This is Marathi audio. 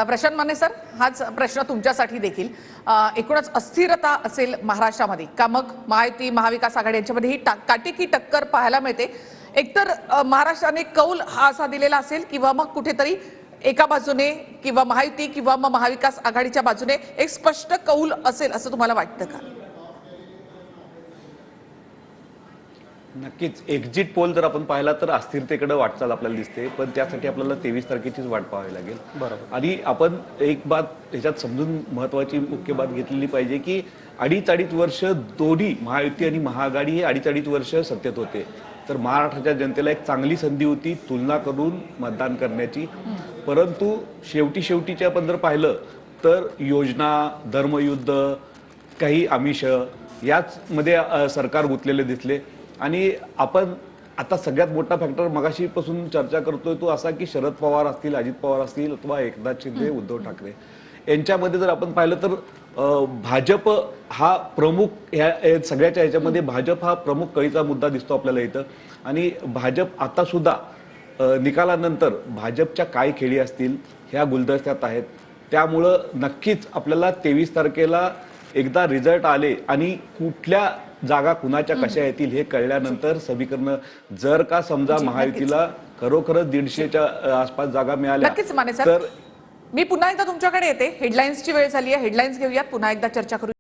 प्रशांत माने सर, हाच प्रश्न तुमच्यासाठी देखील. एकूणच अस्थिरता असेल महाराष्ट्रामध्ये का मग महायुती महाविकास आघाडी यांच्यामध्ये ही काटेकी टक्कर पाहायला मिळते. एकतर महाराष्ट्राने कौल हा असा दिलेला असेल किंवा मग कुठेतरी एका बाजूने किंवा महायुती किंवा मग महाविकास आघाडीच्या बाजूने एक स्पष्ट कौल असेल असं तुम्हाला वाटतं का? नक्कीच एक्झिट पोल जर आपण पाहिला तर अस्थिरतेकडे वाटचाल आपल्याला दिसते, पण त्यासाठी आपल्याला 23 तारखेचीच वाट पाहावी लागेल. बरोबर. आणि आपण एक बात ह्याच्यात समजून महत्वाची मुख्य बात घेतलेली पाहिजे की अडीच वर्ष दोन्ही महायुती आणि महाआघाडी हे अडीच वर्ष सत्तेत होते. तर महाराष्ट्राच्या जनतेला एक चांगली संधी होती तुलना करून मतदान करण्याची. परंतु शेवटीच्या आपण जर पाहिलं तर योजना, धर्मयुद्ध, काही आमिष याच मध्ये सरकार गुंतलेले दिसले. आणि आपण आता सगळ्यात मोठा फॅक्टर मगाशीपासून चर्चा करतोय तो असा की शरद पवार असतील, अजित पवार असतील अथवा एकनाथ शिंदे, उद्धव ठाकरे यांच्यामध्ये जर आपण पाहिलं तर भाजप हा प्रमुख ह्या सगळ्याच्या ह्याच्यामध्ये भाजप हा प्रमुख कळीचा मुद्दा दिसतो आपल्याला इथं. आणि भाजप आता सुद्धा निकालानंतर भाजपच्या काय खेळी असतील ह्या गुलदस्त्यात आहेत. त्यामुळं नक्कीच आपल्याला 23 तारखेला एकदा रिझल्ट आले आणि कुठल्या जागा कुणाच्या कशा येतील हे कळल्यानंतर समीकरण जर का समजा महायुतीला खरोखरच 150च्या आसपास जागा मिळाल्या तर मी पुन्हा एकदा तुमच्याकडे येते. हेडलाईन्सची वेळ झाली आहे. हेडलाईन्स घेऊयात, पुन्हा एकदा चर्चा करू.